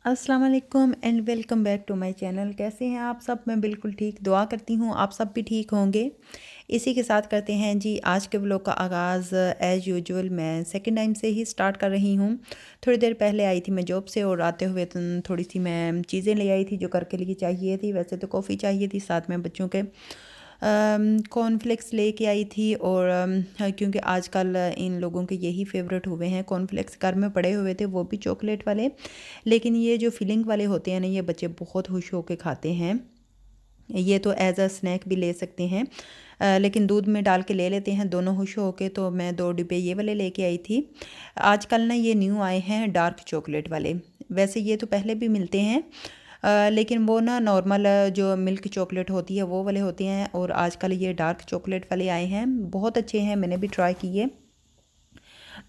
अस्सलाम वालेकुम and welcome back to my channel. कैसे हैं आप सब? मैं बिल्कुल ठीक, दुआ करती हूँ आप सब भी ठीक होंगे। इसी के साथ करते हैं जी आज के व्लॉग का आगाज़। एज़ यूजुअल मैं सेकंड टाइम से ही स्टार्ट कर रही हूँ। थोड़ी देर पहले आई थी मैं जॉब से और आते हुए थोड़ी सी मैं चीज़ें ले आई थी जो घर के लिए चाहिए थी। वैसे तो कॉफ़ी चाहिए थी, साथ में बच्चों के कॉर्नफ्लेक्स लेके आई थी। और हाँ, क्योंकि आजकल इन लोगों के यही फेवरेट हुए हैं कॉर्नफ्लेक्स। घर में पड़े हुए थे वो भी चॉकलेट वाले, लेकिन ये जो फिलिंग वाले होते हैं ना, ये बच्चे बहुत खुश होकर खाते हैं। ये तो एज़ अ स्नैक भी ले सकते हैं, लेकिन दूध में डाल के ले लेते हैं दोनों खुश होके। तो मैं 2 डिब्बे ये वाले लेके आई थी। आजकल ना ये न्यू आए हैं डार्क चॉकलेट वाले। वैसे ये तो पहले भी मिलते हैं, लेकिन वो ना नॉर्मल जो मिल्क चॉकलेट होती है वो वाले होते हैं, और आजकल ये डार्क चॉकलेट वाले आए हैं। बहुत अच्छे हैं, मैंने भी ट्राई किए।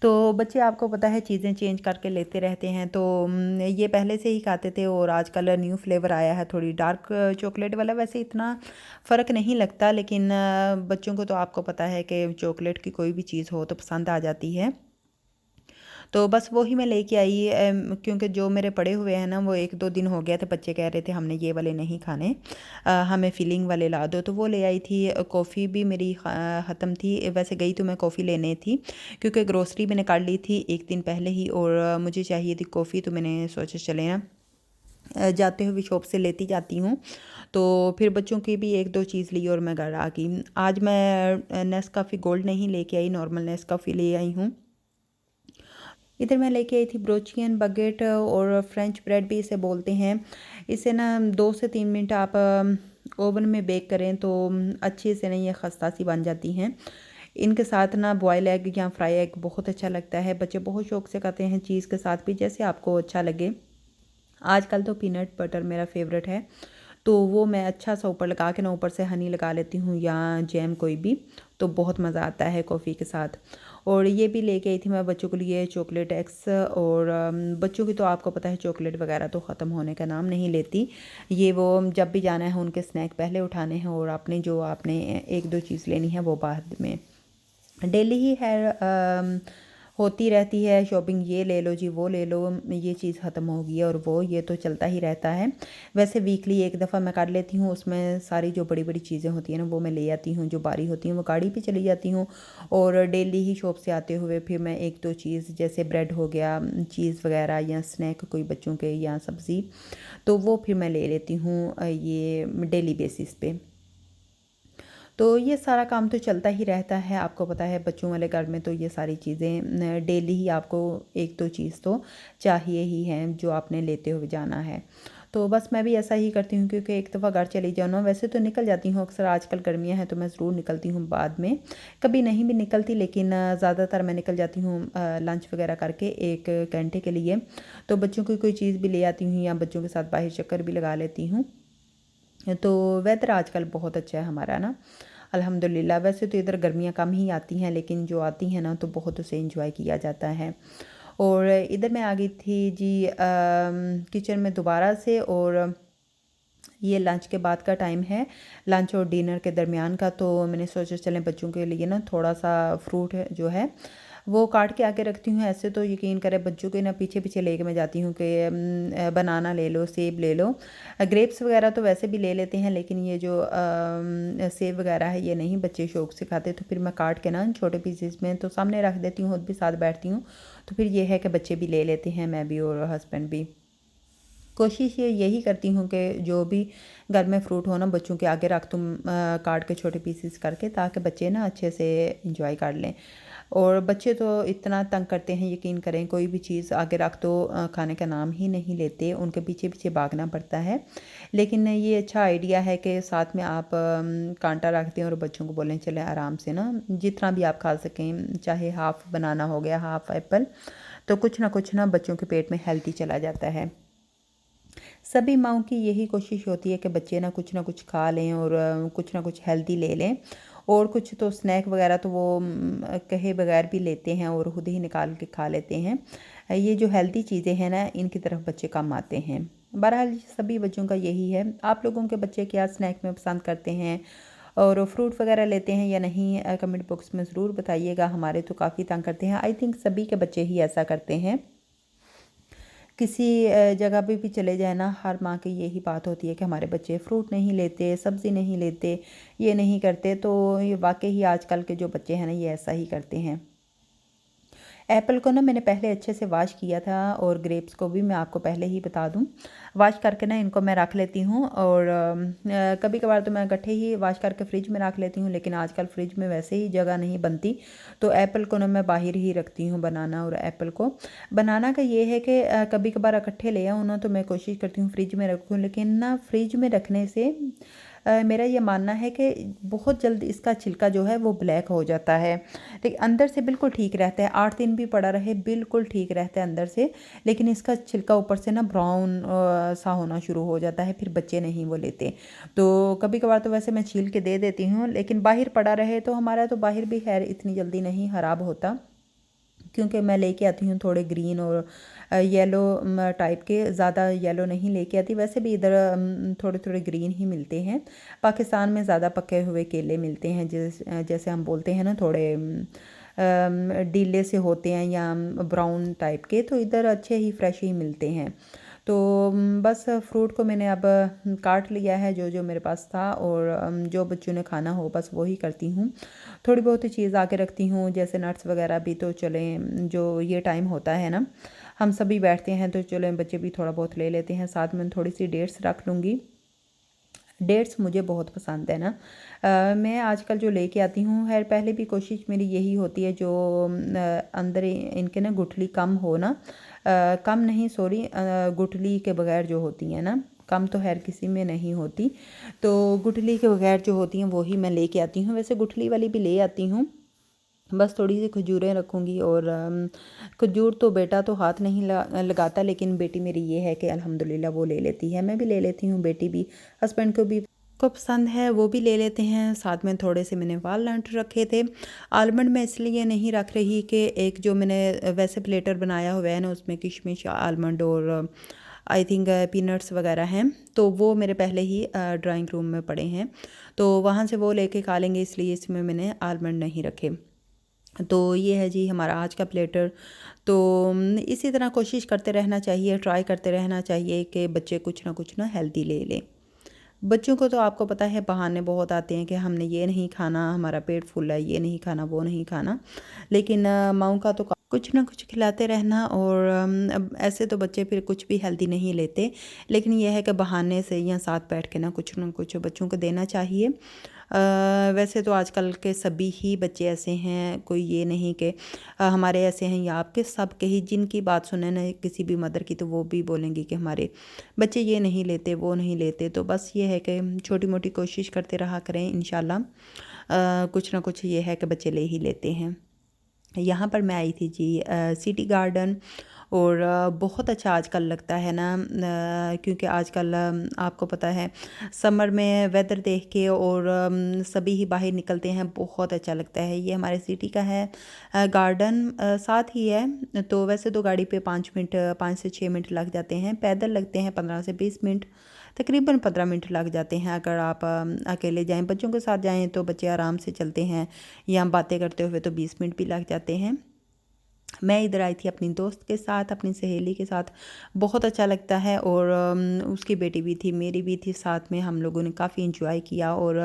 तो बच्चे आपको पता है चीज़ें चेंज करके लेते रहते हैं। तो ये पहले से ही खाते थे और आजकल न्यू फ्लेवर आया है थोड़ी डार्क चॉकलेट वाला। वैसे इतना फ़र्क नहीं लगता, लेकिन बच्चों को तो आपको पता है कि चॉकलेट की कोई भी चीज़ हो तो पसंद आ जाती है। तो बस वो ही मैं लेके आई, क्योंकि जो मेरे पड़े हुए हैं ना वो 1-2 दिन हो गया थे, बच्चे कह रहे थे हमने ये वाले नहीं खाने, हमें फिलिंग वाले ला दो। तो वो ले आई थी। कॉफ़ी भी मेरी ख़त्म थी। वैसे गई तो मैं कॉफ़ी लेने थी, क्योंकि ग्रोसरी मैंने कर ली थी 1 दिन पहले ही, और मुझे चाहिए थी कॉफ़ी। तो मैंने सोचा चले ना जाते हुए शॉप से लेती जाती हूँ। तो फिर बच्चों की भी 1-2 चीज़ ली और मैं घर आ गई। आज मैं नेस्काफ़ी गोल्ड नहीं लेके आई, नॉर्मल नेस्काफ़ी ले आई हूँ। इधर मैं लेके आई थी ब्रोचियन बगेट, और फ्रेंच ब्रेड भी इसे बोलते हैं। इसे ना 2 से 3 मिनट आप ओवन में बेक करें तो अच्छे से ना ये खस्ता सी बन जाती हैं। इनके साथ ना बॉयल एग या फ्राई एग बहुत अच्छा लगता है। बच्चे बहुत शौक से खाते हैं, चीज़ के साथ भी, जैसे आपको अच्छा लगे। आजकल तो पीनट बटर मेरा फेवरेट है, तो वो मैं अच्छा सा ऊपर लगा के ना ऊपर से हनी लगा लेती हूँ या जैम कोई भी, तो बहुत मज़ा आता है कॉफ़ी के साथ। और ये भी लेके आई थी मैं बच्चों के लिए चॉकलेट एग्स। और बच्चों की तो आपको पता है चॉकलेट वगैरह तो ख़त्म होने का नाम नहीं लेती। ये वो जब भी जाना है उनके स्नैक पहले उठाने हैं, और अपने जो आपने 1-2 चीज़ लेनी है वो बाद में। डेली ही है, होती रहती है शॉपिंग, ये ले लो जी वो ले लो, ये चीज़ ख़त्म होगी और वो, ये तो चलता ही रहता है। वैसे वीकली एक दफ़ा मैं कर लेती हूँ, उसमें सारी जो बड़ी बड़ी चीज़ें होती हैं ना वो मैं ले आती हूँ, जो बारी होती हैं वो गाड़ी पे चली जाती हूँ। और डेली ही शॉप से आते हुए फिर मैं 1-2 चीज़, जैसे ब्रेड हो गया, चीज़ वगैरह या स्नैक कोई बच्चों के, या सब्ज़ी, तो वो फिर मैं ले लेती हूँ ये डेली बेसिस पे। तो ये सारा काम तो चलता ही रहता है, आपको पता है बच्चों वाले घर में तो ये सारी चीज़ें डेली ही आपको 1-2 चीज़ तो चाहिए ही हैं जो आपने लेते हुए जाना है। तो बस मैं भी ऐसा ही करती हूँ, क्योंकि एक दफ़ा घर चली जाऊँ ना, वैसे तो निकल जाती हूँ अक्सर, आजकल गर्मियाँ हैं तो मैं ज़रूर निकलती हूँ बाद में, कभी नहीं भी निकलती, लेकिन ज़्यादातर मैं निकल जाती हूँ लंच वगैरह करके 1 घंटे के लिए। तो बच्चों की कोई चीज़ भी ले आती हूँ या बच्चों के साथ बाहर चक्कर भी लगा लेती हूँ। तो वेदर आजकल बहुत अच्छा है हमारा ना, अल्हम्दुलिल्लाह। वैसे तो इधर गर्मियाँ कम ही आती हैं, लेकिन जो आती हैं ना तो बहुत उसे एंजॉय किया जाता है। और इधर मैं आ गई थी जी किचन में दोबारा से, और ये लंच के बाद का टाइम है, लंच और डिनर के दरमियान का। तो मैंने सोचा चलें बच्चों के लिए ना थोड़ा सा फ्रूट जो है वो काट के आके रखती हूँ। ऐसे तो यकीन करें बच्चों के ना पीछे पीछे लेके मैं जाती हूँ कि बनाना ले लो, सेब ले लो। ग्रेप्स वगैरह तो वैसे भी ले लेते हैं, लेकिन ये जो सेब वगैरह है ये नहीं बच्चे शौक से खाते। तो फिर मैं काट के ना छोटे पीसेस में तो सामने रख देती हूँ, खुद भी साथ बैठती हूँ। तो फिर ये है कि बच्चे भी ले लेते हैं, मैं भी और हस्बैंड भी। कोशिश ये यही करती हूँ कि जो भी घर में फ्रूट हो ना बच्चों के आगे रख तुम काट के छोटे पीसेस करके, ताकि बच्चे ना अच्छे से इंजॉय कर लें। और बच्चे तो इतना तंग करते हैं, यकीन करें कोई भी चीज़ आगे रख दो खाने का नाम ही नहीं लेते, उनके पीछे पीछे भागना पड़ता है। लेकिन ये अच्छा आइडिया है कि साथ में आप कांटा रख दें और बच्चों को बोलें चले आराम से ना जितना भी आप खा सकें, चाहे हाफ़ बनाना हो गया, हाफ़ एप्पल, तो कुछ ना बच्चों के पेट में हेल्थी चला जाता है। सभी माँओं की यही कोशिश होती है कि बच्चे ना कुछ खा लें और कुछ ना कुछ हेल्दी ले लें। और कुछ तो स्नैक वगैरह तो वो कहे बगैर भी लेते हैं और खुद ही निकाल के खा लेते हैं। ये जो हेल्दी चीज़ें हैं ना इनकी तरफ बच्चे कम आते हैं। बहरहाल सभी बच्चों का यही है। आप लोगों के बच्चे क्या स्नैक में पसंद करते हैं और फ्रूट वगैरह लेते हैं या नहीं, कमेंट बॉक्स में ज़रूर बताइएगा। हमारे तो काफ़ी तंग करते हैं, आई थिंक सभी के बच्चे ही ऐसा करते हैं। किसी जगह पे भी चले जाए ना, हर माँ की यही बात होती है कि हमारे बच्चे फ्रूट नहीं लेते, सब्ज़ी नहीं लेते, ये नहीं करते। तो ये वाकई ही आजकल के जो बच्चे हैं ना, ये ऐसा ही करते हैं। एप्पल को ना मैंने पहले अच्छे से वॉश किया था, और ग्रेप्स को भी मैं आपको पहले ही बता दूं, वॉश करके ना इनको मैं रख लेती हूँ। और कभी कभार तो मैं इकट्ठे ही वॉश करके फ्रिज में रख लेती हूँ, लेकिन आजकल फ्रिज में वैसे ही जगह नहीं बनती, तो एप्पल को ना मैं बाहर ही रखती हूँ, बनाना और एप्पल को। बनाना का ये है कि कभी कभार इकट्ठे ले आऊँ ना, तो मैं कोशिश करती हूँ फ्रिज में रखूँ, लेकिन ना फ्रिज में रखने से मेरा ये मानना है कि बहुत जल्द इसका छिलका जो है वो ब्लैक हो जाता है। लेकिन अंदर से बिल्कुल ठीक रहता है, 8 दिन भी पड़ा रहे बिल्कुल ठीक रहता है अंदर से, लेकिन इसका छिलका ऊपर से ना ब्राउन सा होना शुरू हो जाता है, फिर बच्चे नहीं वो लेते। तो कभी कभार तो वैसे मैं छील के दे देती हूँ, लेकिन बाहर पड़ा रहे तो हमारा तो बाहर भी खैर इतनी जल्दी नहीं ख़राब होता, क्योंकि मैं लेके आती हूँ थोड़े ग्रीन और येलो टाइप के, ज़्यादा येलो नहीं लेके आती। वैसे भी इधर थोड़े थोड़े ग्रीन ही मिलते हैं। पाकिस्तान में ज़्यादा पके हुए केले मिलते हैं, जैसे हम बोलते हैं ना, थोड़े डीले से होते हैं या ब्राउन टाइप के, तो इधर अच्छे ही फ्रेश ही मिलते हैं। तो बस फ्रूट को मैंने अब काट लिया है, जो जो मेरे पास था, और जो बच्चों ने खाना हो बस वही करती हूँ। थोड़ी बहुत चीज़ आके रखती हूँ, जैसे नट्स वगैरह भी, तो चलें जो ये टाइम होता है ना, हम सभी बैठते हैं, तो चलें बच्चे भी थोड़ा बहुत ले लेते हैं। साथ में थोड़ी सी डेट्स रख लूँगी। डेट्स मुझे बहुत पसंद है ना। मैं आजकल जो लेके आती हूँ, खैर पहले भी कोशिश मेरी यही होती है, जो अंदर इनके ना गुठली कम हो ना, कम नहीं सॉरी, गुठली के बगैर जो होती हैं ना, कम तो खैर किसी में नहीं होती, तो गुठली के बगैर जो होती हैं वही मैं लेके आती हूँ। वैसे गुठली वाली भी ले आती हूँ, बस थोड़ी सी खजूरें रखूँगी। और खजूर तो बेटा तो हाथ नहीं लगाता, लेकिन बेटी मेरी ये है कि अल्हम्दुलिल्लाह वो ले लेती है, मैं भी ले लेती हूँ, बेटी भी, हस्बैंड को पसंद है, वो भी ले लेते हैं। साथ में थोड़े से मैंने वालनट रखे थे। आलमंड मैं इसलिए नहीं रख रही कि एक जो मैंने वैसे प्लेटर बनाया हुआ है ना, उसमें किशमिश, आलमंड और आई थिंक पीनट्स वगैरह हैं, तो वो मेरे पहले ही ड्राइंग रूम में पड़े हैं, तो वहाँ से वो लेके खा लेंगे, इसलिए इसमें मैंने आलमंड नहीं रखे। तो ये है जी हमारा आज का प्लेटर। तो इसी तरह कोशिश करते रहना चाहिए, ट्राई करते रहना चाहिए कि बच्चे कुछ ना हेल्दी ले लें। बच्चों को तो आपको पता है बहाने बहुत आते हैं कि हमने ये नहीं खाना, हमारा पेट फुल है, ये नहीं खाना, वो नहीं खाना, लेकिन माँओं का तो कुछ ना कुछ खिलाते रहना। और अब ऐसे तो बच्चे फिर कुछ भी हेल्दी नहीं लेते, लेकिन यह है कि बहाने से या साथ बैठ के ना कुछ बच्चों को देना चाहिए। वैसे तो आजकल के सभी ही बच्चे ऐसे हैं, कोई ये नहीं कि हमारे ऐसे हैं या आपके, सब के ही जिनकी बात सुने ना किसी भी मदर की, तो वो भी बोलेंगे कि हमारे बच्चे ये नहीं लेते, वो नहीं लेते। तो बस ये है कि छोटी मोटी कोशिश करते रहा करें, इंशाल्लाह कुछ ना कुछ ये है कि बच्चे ले ही लेते हैं। यहाँ पर मैं आई थी जी सिटी गार्डन, और बहुत अच्छा आजकल लगता है ना, क्योंकि आजकल आपको पता है समर में वेदर देख के और सभी ही बाहर निकलते हैं, बहुत अच्छा लगता है। ये हमारे सिटी का है गार्डन, साथ ही है। तो वैसे तो गाड़ी पे 5 से 6 मिनट लग जाते हैं, पैदल लगते हैं 15 से 20 मिनट, तकरीबन 15 मिनट लग जाते हैं। अगर आप अकेले जाएं, बच्चों के साथ जाएं, तो बच्चे आराम से चलते हैं, या बातें करते हुए तो 20 मिनट भी लग जाते हैं। मैं इधर आई थी अपनी दोस्त के साथ, अपनी सहेली के साथ, बहुत अच्छा लगता है। और उसकी बेटी भी थी, मेरी भी थी, साथ में हम लोगों ने काफ़ी इंजॉय किया, और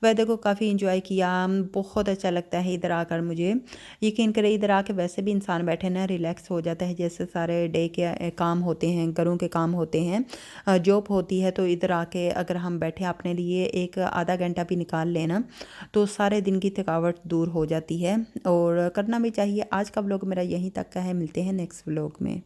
वेदर को काफ़ी इंजॉय किया। बहुत अच्छा लगता है इधर आकर मुझे, यकीन करें इधर आके वैसे भी इंसान बैठे ना रिलैक्स हो जाता है। जैसे सारे डे के काम होते हैं, घरों के काम होते हैं, जॉब होती है, तो इधर आके अगर हम बैठे अपने लिए एक आधा घंटा भी निकाल लेना, तो सारे दिन की थकावट दूर हो जाती है, और करना भी चाहिए। आज का व्लॉग मेरा यहीं तक का है, मिलते हैं नेक्स्ट व्लॉग में।